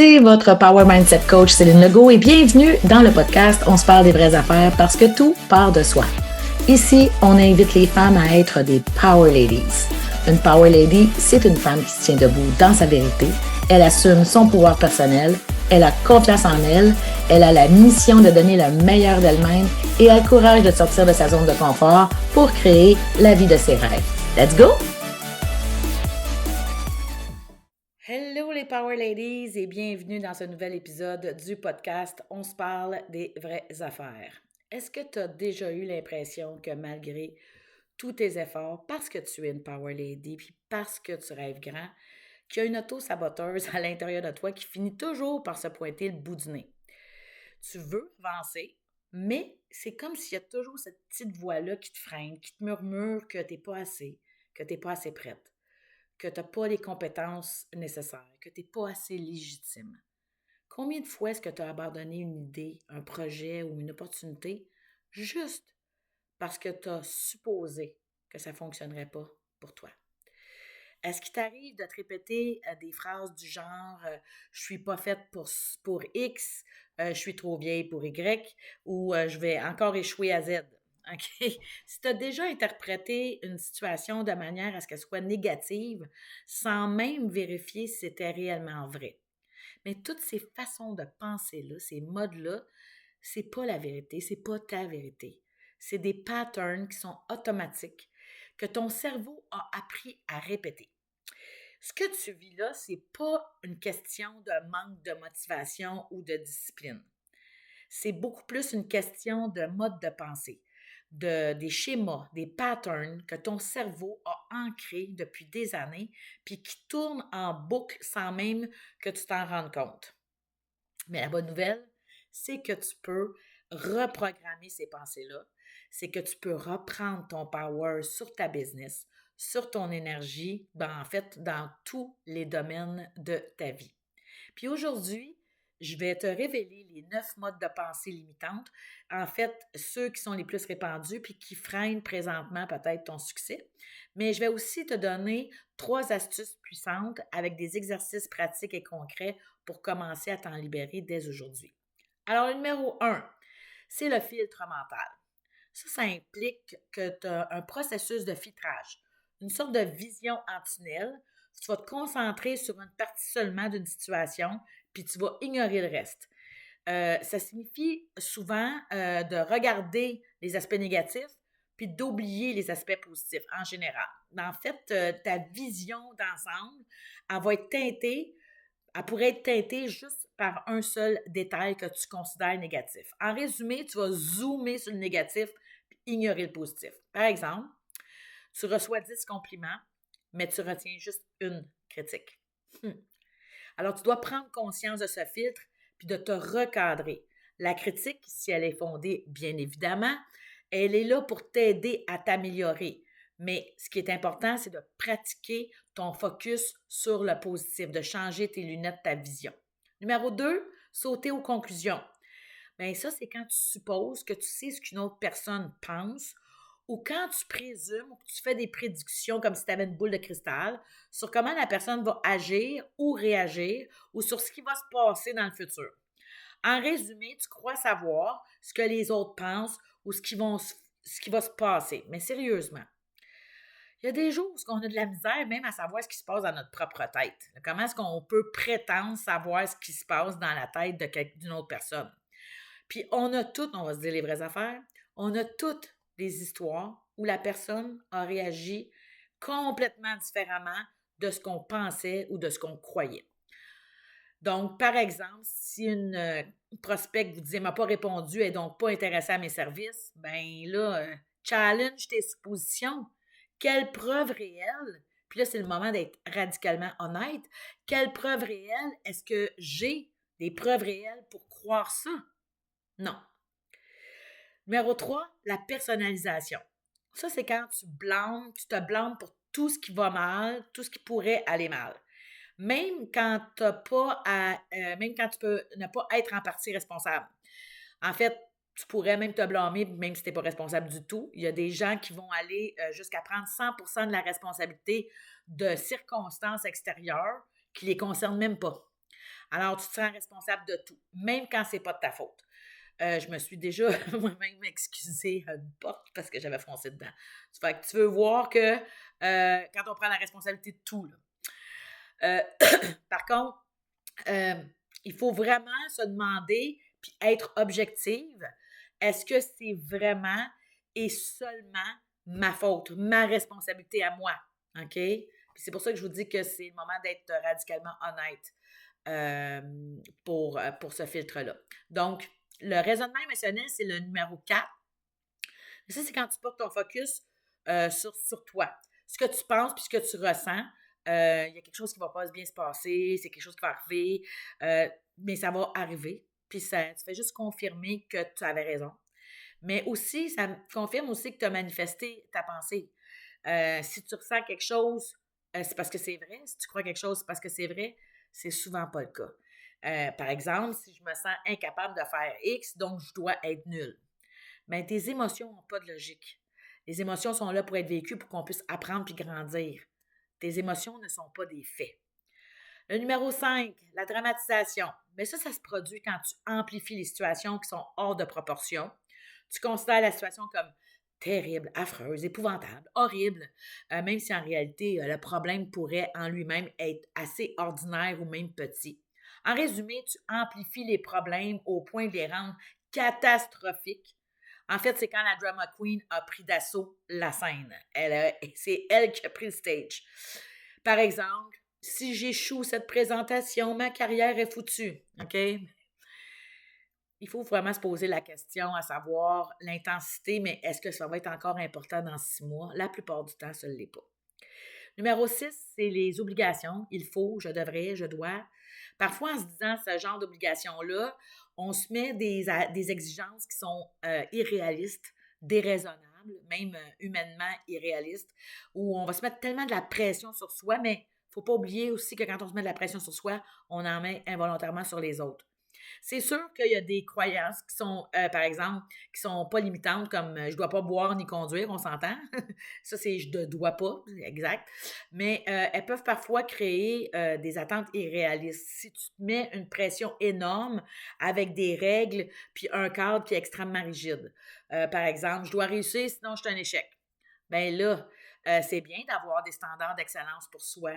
C'est votre Power Mindset Coach Céline Legault et bienvenue dans le podcast On se parle des vraies affaires parce que tout part de soi. Ici, on invite les femmes à être des Power Ladies. Une Power Lady, c'est une femme qui se tient debout dans sa vérité. Elle assume son pouvoir personnel, elle a confiance en elle, elle a la mission de donner le meilleur d'elle-même et a le courage de sortir de sa zone de confort pour créer la vie de ses rêves. Let's go! Hello les Power Ladies et bienvenue dans ce nouvel épisode du podcast On se parle des vraies affaires. Est-ce que tu as déjà eu l'impression que malgré tous tes efforts, parce que tu es une Power Lady puis parce que tu rêves grand, qu'il y a une auto-saboteuse à l'intérieur de toi qui finit toujours par se pointer le bout du nez? Tu veux avancer, mais c'est comme s'il y a toujours cette petite voix-là qui te freine, qui te murmure que tu n'es pas assez, que tu n'es pas assez prête, que tu n'as pas les compétences nécessaires, que tu n'es pas assez légitime. Combien de fois est-ce que tu as abandonné une idée, un projet ou une opportunité juste parce que tu as supposé que ça ne fonctionnerait pas pour toi? Est-ce qu'il t'arrive de te répéter des phrases du genre je suis pas faite pour X, je suis trop vieille pour Y ou je vais encore échouer à Z? OK? Si tu as déjà interprété une situation de manière à ce qu'elle soit négative sans même vérifier si c'était réellement vrai. Mais toutes ces façons de penser-là, ces modes-là, c'est pas la vérité, c'est pas ta vérité. C'est des patterns qui sont automatiques que ton cerveau a appris à répéter. Ce que tu vis là, c'est pas une question de manque de motivation ou de discipline. C'est beaucoup plus une question de mode de pensée, des schémas, des patterns que ton cerveau a ancrés depuis des années puis qui tournent en boucle sans même que tu t'en rendes compte. Mais la bonne nouvelle, c'est que tu peux reprogrammer ces pensées-là. C'est que tu peux reprendre ton power sur ta business, sur ton énergie, en fait, dans tous les domaines de ta vie. Puis aujourd'hui, je vais te révéler les 9 modes de pensée limitantes, en fait, ceux qui sont les plus répandus puis qui freinent présentement peut-être ton succès. Mais je vais aussi te donner 3 astuces puissantes avec des exercices pratiques et concrets pour commencer à t'en libérer dès aujourd'hui. Alors, le numéro 1, c'est le filtre mental. Ça implique que tu as un processus de filtrage, une sorte de vision en tunnel. Tu vas te concentrer sur une partie seulement d'une situation, puis tu vas ignorer le reste. Ça signifie souvent de regarder les aspects négatifs, puis d'oublier les aspects positifs en général. En fait, ta vision d'ensemble, elle va être teintée, elle pourrait être teintée juste par un seul détail que tu considères négatif. En résumé, tu vas zoomer sur le négatif puis ignorer le positif. Par exemple, tu reçois 10 compliments, mais tu retiens juste une critique. Alors, tu dois prendre conscience de ce filtre puis de te recadrer. La critique, si elle est fondée, bien évidemment, elle est là pour t'aider à t'améliorer. Mais ce qui est important, c'est de pratiquer ton focus sur le positif, de changer tes lunettes, ta vision. Numéro 2, sauter aux conclusions. Bien, ça, c'est quand tu supposes que tu sais ce qu'une autre personne pense ou quand tu présumes ou que tu fais des prédictions comme si tu avais une boule de cristal sur comment la personne va agir ou réagir ou sur ce qui va se passer dans le futur. En résumé, tu crois savoir ce que les autres pensent ou ce qui va se passer. Mais sérieusement, il y a des jours où on a de la misère même à savoir ce qui se passe dans notre propre tête. Comment est-ce qu'on peut prétendre savoir ce qui se passe dans la tête d'une autre personne? Puis on a toutes, on va se dire les vraies affaires, on a toutes des histoires où la personne a réagi complètement différemment de ce qu'on pensait ou de ce qu'on croyait. Donc, par exemple, si une prospect vous dit « m'a pas répondu, elle n'est donc pas intéressée à mes services », bien là, challenge tes suppositions. Quelle preuve réelle, puis là, c'est le moment d'être radicalement honnête, quelle preuve réelle est-ce que j'ai des preuves réelles pour croire ça? Non. Numéro 3, la personnalisation. Ça, c'est quand tu te blâmes pour tout ce qui va mal, tout ce qui pourrait aller mal. Même quand même quand tu peux ne pas être en partie responsable. En fait, tu pourrais même te blâmer, même si tu n'es pas responsable du tout. Il y a des gens qui vont aller jusqu'à prendre 100% de la responsabilité de circonstances extérieures qui ne les concernent même pas. Alors, tu te sens responsable de tout, même quand c'est pas de ta faute. Je me suis déjà moi-même excusée à une porte parce que j'avais foncé dedans. Ça fait que tu veux voir que quand on prend la responsabilité de tout, là. Euh, Par contre, euh, il faut vraiment se demander puis être objective. Est-ce que c'est vraiment et seulement ma faute, ma responsabilité à moi? OK? Puis c'est pour ça que je vous dis que c'est le moment d'être radicalement honnête pour ce filtre-là. Donc, le raisonnement émotionnel, c'est le numéro 4. Et ça, c'est quand tu portes ton focus sur toi. Ce que tu penses puis ce que tu ressens. Il y a quelque chose qui va pas bien se passer, c'est quelque chose qui va arriver, mais ça va arriver. Puis ça fait juste confirmer que tu avais raison. Mais aussi, ça confirme aussi que tu as manifesté ta pensée. Si tu ressens quelque chose, c'est parce que c'est vrai. Si tu crois quelque chose, c'est parce que c'est vrai. C'est souvent pas le cas. Par exemple, si je me sens incapable de faire X, donc je dois être nul. Mais tes émotions n'ont pas de logique. Les émotions sont là pour être vécues, pour qu'on puisse apprendre puis grandir. Tes émotions ne sont pas des faits. Le numéro 5, la dramatisation. Mais ça se produit quand tu amplifies les situations qui sont hors de proportion. Tu considères la situation comme terrible, affreuse, épouvantable, horrible, même si en réalité, le problème pourrait en lui-même être assez ordinaire ou même petit. En résumé, tu amplifies les problèmes au point de les rendre catastrophiques. En fait, c'est quand la drama queen a pris d'assaut la scène. C'est elle qui a pris le stage. Par exemple, si j'échoue cette présentation, ma carrière est foutue. OK? Il faut vraiment se poser la question à savoir l'intensité, mais est-ce que ça va être encore important dans 6 mois? La plupart du temps, ça ne l'est pas. Numéro 6, c'est les obligations. Il faut, je devrais, je dois. Parfois, en se disant ce genre d'obligations-là, on se met des exigences qui sont irréalistes, déraisonnables, même humainement irréalistes, où on va se mettre tellement de la pression sur soi, mais il ne faut pas oublier aussi que quand on se met de la pression sur soi, on en met involontairement sur les autres. C'est sûr qu'il y a des croyances qui sont, par exemple, qui sont pas limitantes, comme je dois pas boire ni conduire, on s'entend. Ça, c'est je ne dois pas, exact. Mais elles peuvent parfois créer des attentes irréalistes. Si tu te mets une pression énorme avec des règles puis un cadre qui est extrêmement rigide. Par exemple, je dois réussir, sinon je suis un échec. Ben là, c'est bien d'avoir des standards d'excellence pour soi,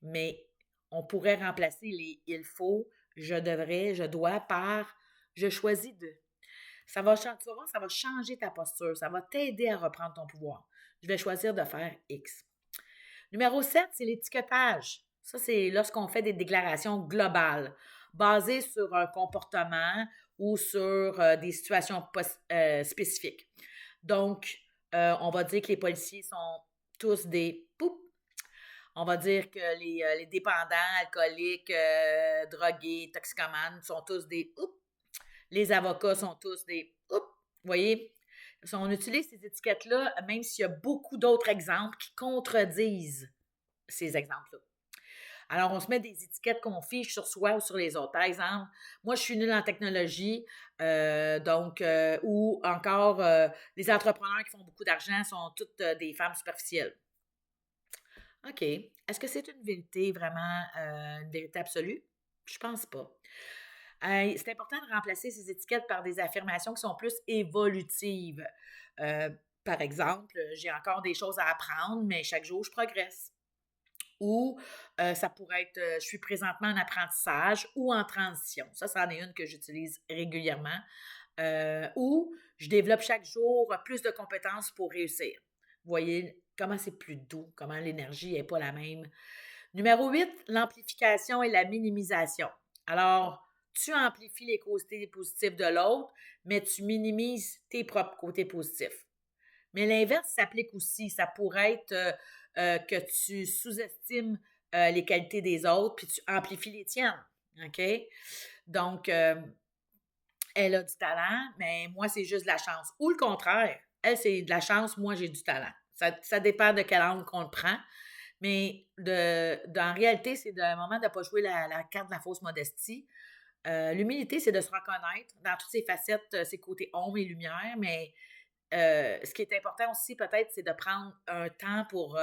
mais on pourrait remplacer les il faut, je devrais, je dois par je choisis de. Tu vas voir, ça va changer ta posture, ça va t'aider à reprendre ton pouvoir. Je vais choisir de faire X. Numéro 7, c'est l'étiquetage. Ça, c'est lorsqu'on fait des déclarations globales, basées sur un comportement ou sur des situations spécifiques. Donc, on va dire que les policiers sont tous des poups. On va dire que les dépendants, alcooliques, drogués, toxicomanes sont tous des oups. Les avocats sont tous des oups. Vous voyez? On utilise ces étiquettes-là, même s'il y a beaucoup d'autres exemples qui contredisent ces exemples-là. Alors, on se met des étiquettes qu'on fiche sur soi ou sur les autres. Par exemple, moi, je suis nulle en technologie, ou encore, les entrepreneurs qui font beaucoup d'argent sont toutes des femmes superficielles. OK. Est-ce que c'est une vérité vraiment, une vérité absolue? Je pense pas. C'est important de remplacer ces étiquettes par des affirmations qui sont plus évolutives. Par exemple, j'ai encore des choses à apprendre, mais chaque jour, je progresse. Ou ça pourrait être je suis présentement en apprentissage ou en transition. Ça, c'en est une que j'utilise régulièrement. Ou je développe chaque jour plus de compétences pour réussir. Vous voyez comment c'est plus doux, comment l'énergie n'est pas la même. Numéro 8, l'amplification et la minimisation. Alors, tu amplifies les côtés positifs de l'autre, mais tu minimises tes propres côtés positifs. Mais l'inverse s'applique aussi. Ça pourrait être que tu sous-estimes les qualités des autres, puis tu amplifies les tiennes. OK? Donc, elle a du talent, mais moi, c'est juste de la chance. Ou le contraire. Elle, c'est de la chance, moi, j'ai du talent. Ça dépend de quel angle qu'on le prend. Mais en réalité, c'est un moment de ne pas jouer la carte de la fausse modestie. L'humilité, c'est de se reconnaître dans toutes ses facettes, ses côtés ombre et lumière, mais ce qui est important aussi, peut-être, c'est de prendre un temps pour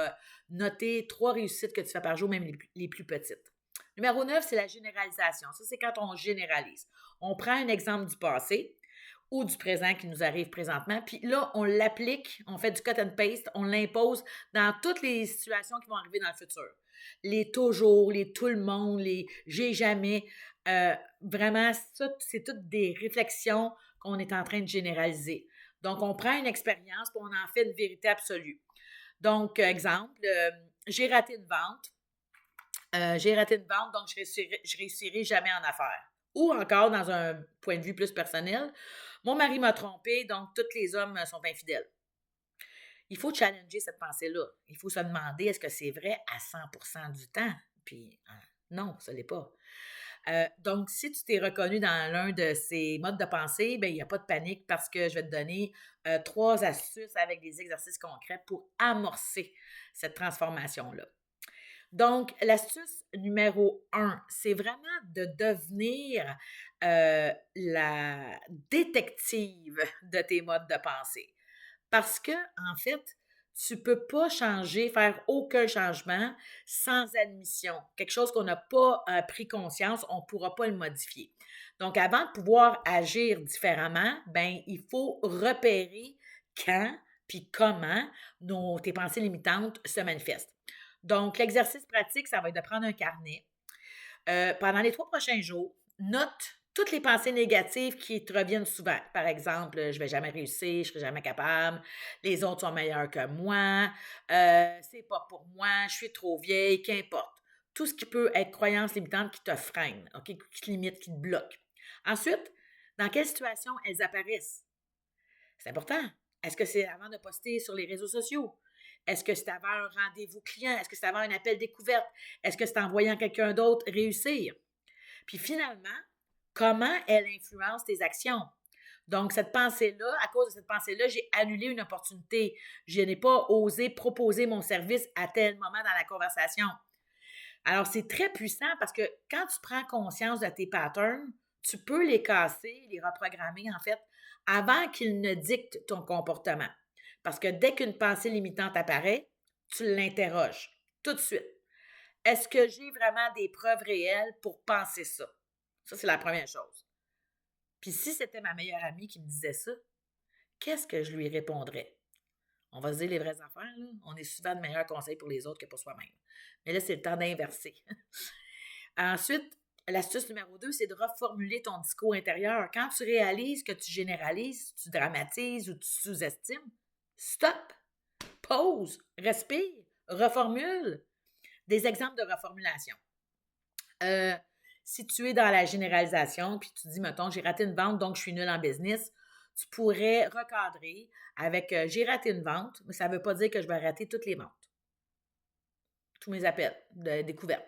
noter 3 réussites que tu fais par jour, même les plus petites. Numéro 9, c'est la généralisation. Ça, c'est quand on généralise. On prend un exemple du passé ou du présent qui nous arrive présentement, puis là, on l'applique, on fait du cut and paste, on l'impose dans toutes les situations qui vont arriver dans le futur. Les toujours, les tout le monde, les j'ai jamais. Vraiment, ça, c'est toutes des réflexions qu'on est en train de généraliser. Donc, on prend une expérience puis on en fait une vérité absolue. Donc, exemple, j'ai raté une vente. Donc je réussirai jamais en affaires. Ou encore, dans un point de vue plus personnel, mon mari m'a trompé, donc tous les hommes sont infidèles. Il faut challenger cette pensée-là. Il faut se demander, est-ce que c'est vrai à 100% du temps? Puis, non, ce n'est pas. Donc, si tu t'es reconnu dans l'un de ces modes de pensée, ben il n'y a pas de panique parce que je vais te donner 3 astuces avec des exercices concrets pour amorcer cette transformation-là. Donc, l'astuce numéro 1, c'est vraiment de devenir la détective de tes modes de pensée. Parce que, en fait, tu ne peux pas changer, faire aucun changement sans admission. Quelque chose qu'on n'a pas pris conscience, on ne pourra pas le modifier. Donc, avant de pouvoir agir différemment, ben, il faut repérer quand puis comment tes pensées limitantes se manifestent. Donc, l'exercice pratique, ça va être de prendre un carnet. Pendant les 3 prochains jours, note toutes les pensées négatives qui te reviennent souvent. Par exemple, je ne vais jamais réussir, je ne serai jamais capable, les autres sont meilleurs que moi, c'est pas pour moi, je suis trop vieille, qu'importe. Tout ce qui peut être croyance limitante qui te freine, OK, qui te limite, qui te bloque. Ensuite, dans quelle situation elles apparaissent? C'est important. Est-ce que c'est avant de poster sur les réseaux sociaux? Est-ce que c'est avant un rendez-vous client? Est-ce que c'est avant un appel découverte? Est-ce que c'est en voyant quelqu'un d'autre réussir? Puis finalement, comment elle influence tes actions? Donc, cette pensée-là, à cause de cette pensée-là, j'ai annulé une opportunité. Je n'ai pas osé proposer mon service à tel moment dans la conversation. Alors, c'est très puissant parce que quand tu prends conscience de tes patterns, tu peux les casser, les reprogrammer, en fait, avant qu'ils ne dictent ton comportement. Parce que dès qu'une pensée limitante apparaît, tu l'interroges tout de suite. Est-ce que j'ai vraiment des preuves réelles pour penser ça? Ça, c'est la première chose. Puis si c'était ma meilleure amie qui me disait ça, qu'est-ce que je lui répondrais? On va se dire les vraies affaires, là. On est souvent de meilleurs conseils pour les autres que pour soi-même. Mais là, c'est le temps d'inverser. Ensuite, l'astuce numéro 2, c'est de reformuler ton discours intérieur. Quand tu réalises que tu généralises, tu dramatises ou tu sous-estimes, stop, pause, respire, reformule. Des exemples de reformulation. Si tu es dans la généralisation, puis tu dis, mettons, j'ai raté une vente, donc je suis nulle en business, tu pourrais recadrer avec j'ai raté une vente, mais ça ne veut pas dire que je vais rater toutes les ventes, tous mes appels de découverte.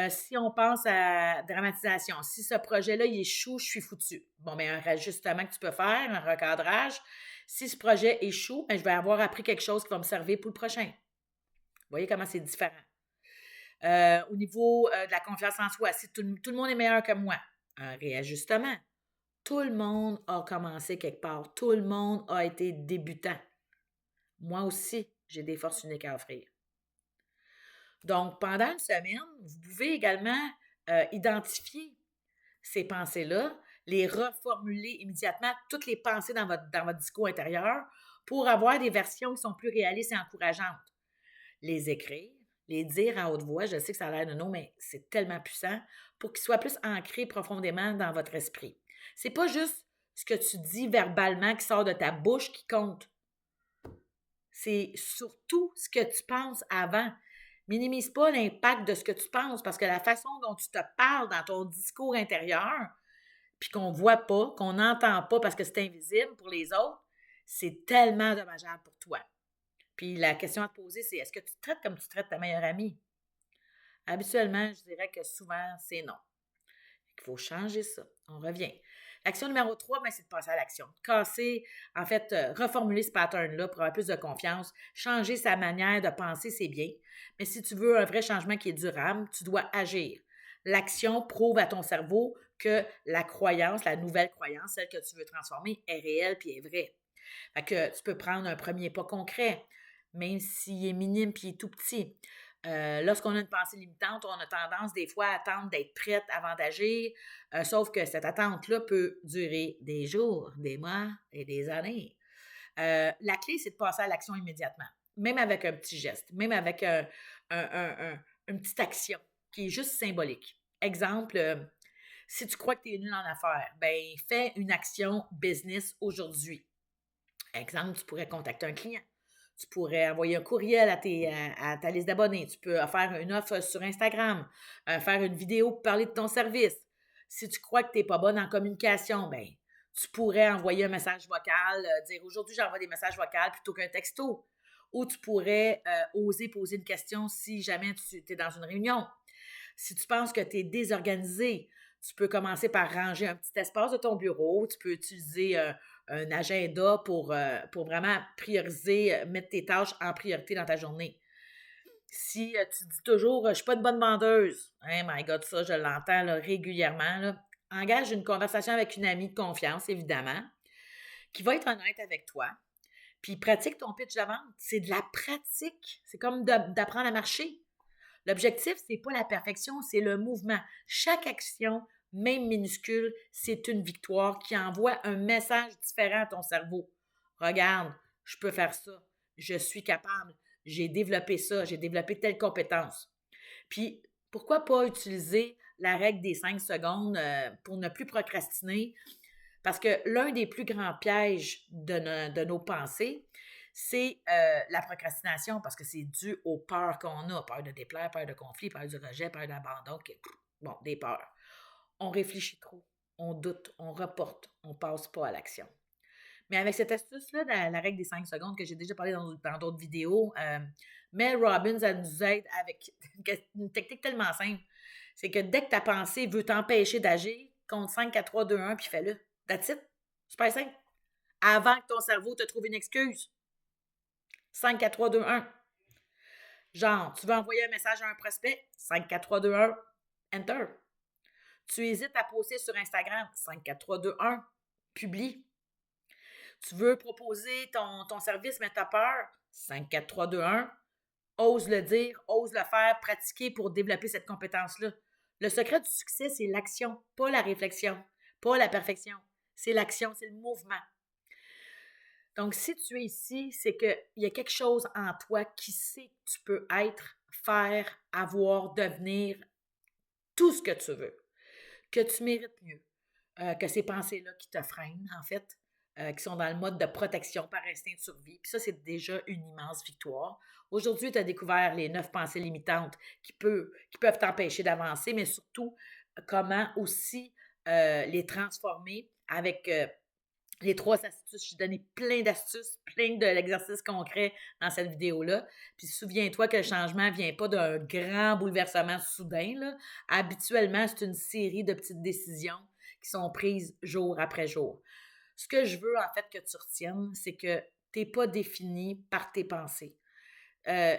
Si on pense à dramatisation, si ce projet-là, il échoue, je suis foutu. Bon, bien, un rajustement que tu peux faire, un recadrage. Si ce projet échoue, bien, je vais avoir appris quelque chose qui va me servir pour le prochain. Vous voyez comment c'est différent. Au niveau de la confiance en soi, si tout le monde est meilleur que moi, un réajustement. Tout le monde a commencé quelque part. Tout le monde a été débutant. Moi aussi, j'ai des forces uniques à offrir. Donc, pendant une semaine, vous pouvez également identifier ces pensées-là, les reformuler immédiatement, toutes les pensées dans votre discours intérieur pour avoir des versions qui sont plus réalistes et encourageantes. Les écrire, les dire à haute voix, je sais que ça a l'air de non, mais c'est tellement puissant pour qu'ils soient plus ancrés profondément dans votre esprit. C'est pas juste ce que tu dis verbalement qui sort de ta bouche qui compte. C'est surtout ce que tu penses avant. Minimise pas l'impact de ce que tu penses parce que la façon dont tu te parles dans ton discours intérieur, puis qu'on ne voit pas, qu'on n'entend pas parce que c'est invisible pour les autres, c'est tellement dommageable pour toi. Puis la question à te poser, c'est est-ce que tu te traites comme tu traites ta meilleure amie? Habituellement, je dirais que souvent, c'est non. Il faut changer ça. On revient. L'action numéro 3, ben, c'est de passer à l'action. Casser, en fait, reformuler ce pattern-là pour avoir plus de confiance. Changer sa manière de penser, c'est bien. Mais si tu veux un vrai changement qui est durable, tu dois agir. L'action prouve à ton cerveau que la croyance, la nouvelle croyance, celle que tu veux transformer, est réelle puis est vraie. Fait que tu peux prendre un premier pas concret, même s'il est minime puis il est tout petit. Lorsqu'on a une pensée limitante, on a tendance des fois à attendre d'être prête avant d'agir, sauf que cette attente-là peut durer des jours, des mois et des années. La clé, c'est de passer à l'action immédiatement, même avec un petit geste, même avec une petite action qui est juste symbolique. Exemple, si tu crois que tu es nul en affaires, ben fais une action business aujourd'hui. Exemple, tu pourrais contacter un client. Tu pourrais envoyer un courriel à ta liste d'abonnés. Tu peux faire une offre sur Instagram, faire une vidéo pour parler de ton service. Si tu crois que tu n'es pas bonne en communication, ben, tu pourrais envoyer un message vocal, dire aujourd'hui j'envoie des messages vocaux plutôt qu'un texto. Ou tu pourrais oser poser une question si jamais tu es dans une réunion. Si tu penses que tu es désorganisé, tu peux commencer par ranger un petit espace de ton bureau. Tu peux utiliser un agenda pour vraiment prioriser, mettre tes tâches en priorité dans ta journée. Si tu dis toujours, je ne suis pas une bonne vendeuse, oh my God, ça, je l'entends là, régulièrement. Là. Engage une conversation avec une amie de confiance, évidemment, qui va être honnête avec toi. Puis pratique ton pitch de vente. C'est de la pratique. C'est comme d'apprendre à marcher. L'objectif, c'est pas la perfection, c'est le mouvement. Chaque action, même minuscule, c'est une victoire qui envoie un message différent à ton cerveau. Regarde, je peux faire ça. Je suis capable. J'ai développé ça. J'ai développé telle compétence. Puis, pourquoi pas utiliser la règle des 5 secondes pour ne plus procrastiner? Parce que l'un des plus grands pièges de nos pensées, c'est la procrastination parce que c'est dû aux peurs qu'on a. Peur de déplaire, peur de conflit, peur du rejet, peur d'abandon. Bon, des peurs. On réfléchit trop, on doute, on reporte, on ne passe pas à l'action. Mais avec cette astuce-là, la règle des 5 secondes que j'ai déjà parlé dans d'autres vidéos, Mel Robbins, elle nous aide avec une technique tellement simple. C'est que dès que ta pensée veut t'empêcher d'agir, compte 5, 4, 3, 2, 1, puis fais-le. That's it. Super simple. Avant que ton cerveau te trouve une excuse. 5, 4, 3, 2, 1. Genre, tu veux envoyer un message à un prospect? 5, 4, 3, 2, 1. Enter. Tu hésites à poster sur Instagram? 5, 4, 3, 2, 1. Publie. Tu veux proposer ton service, mais tu as peur? 5, 4, 3, 2, 1. Ose le dire, ose le faire, pratiquer pour développer cette compétence-là. Le secret du succès, c'est l'action, pas la réflexion, pas la perfection. C'est l'action, c'est le mouvement. Donc, si tu es ici, c'est qu'il y a quelque chose en toi qui sait que tu peux être, faire, avoir, devenir tout ce que tu veux, que tu mérites mieux, que ces pensées-là qui te freinent, en fait, qui sont dans le mode de protection par instinct de survie. Puis ça, c'est déjà une immense victoire. Aujourd'hui, tu as découvert les 9 pensées limitantes qui peuvent t'empêcher d'avancer, mais surtout, comment aussi les transformer avec les 3 astuces. Je t'ai donné plein d'astuces, plein d'exercices concrets dans cette vidéo-là. Puis souviens-toi que le changement ne vient pas d'un grand bouleversement soudain, là. Habituellement, c'est une série de petites décisions qui sont prises jour après jour. Ce que je veux, en fait, que tu retiennes, c'est que tu n'es pas défini par tes pensées. Euh,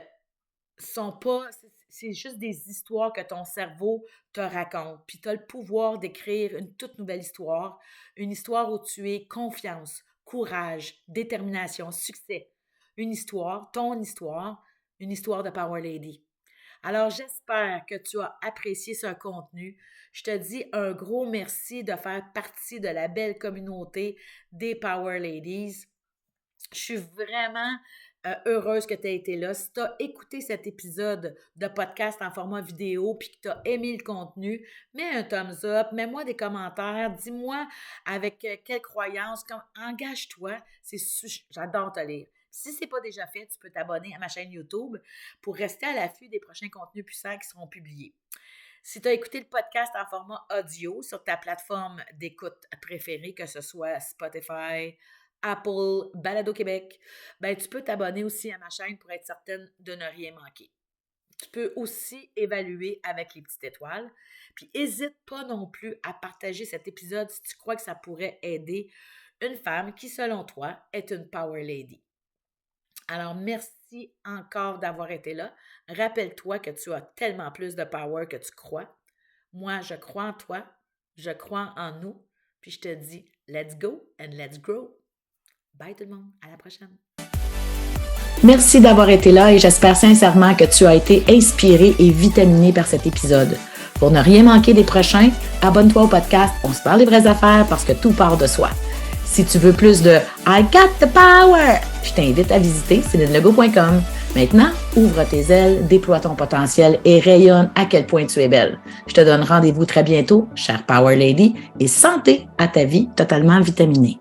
sont pas, c'est juste des histoires que ton cerveau te raconte. Puis tu as le pouvoir d'écrire une toute nouvelle histoire, une histoire où tu es confiance, courage, détermination, succès. Une histoire, ton histoire, une histoire de Power Lady. Alors, j'espère que tu as apprécié ce contenu. Je te dis un gros merci de faire partie de la belle communauté des Power Ladies. Je suis vraiment heureuse que tu aies été là. Si tu as écouté cet épisode de podcast en format vidéo puis que tu as aimé le contenu, mets un thumbs up, mets-moi des commentaires, dis-moi avec quelle croyance, engage-toi. J'adore te lire. Si ce n'est pas déjà fait, tu peux t'abonner à ma chaîne YouTube pour rester à l'affût des prochains contenus puissants qui seront publiés. Si tu as écouté le podcast en format audio sur ta plateforme d'écoute préférée, que ce soit Spotify, Apple, Balado Québec, ben, tu peux t'abonner aussi à ma chaîne pour être certaine de ne rien manquer. Tu peux aussi évaluer avec les petites étoiles. Puis, n'hésite pas non plus à partager cet épisode si tu crois que ça pourrait aider une femme qui, selon toi, est une Power Lady. Alors, merci encore d'avoir été là. Rappelle-toi que tu as tellement plus de power que tu crois. Moi, je crois en toi, je crois en nous, puis je te dis, let's go and let's grow. Bye tout le monde, à la prochaine. Merci d'avoir été là et j'espère sincèrement que tu as été inspiré et vitaminé par cet épisode. Pour ne rien manquer des prochains, abonne-toi au podcast On se parle des vraies affaires parce que tout part de soi. Si tu veux plus de I got the power, je t'invite à visiter CélineLegault.com. Maintenant, ouvre tes ailes, déploie ton potentiel et rayonne à quel point tu es belle. Je te donne rendez-vous très bientôt, chère Power Lady, et santé à ta vie totalement vitaminée.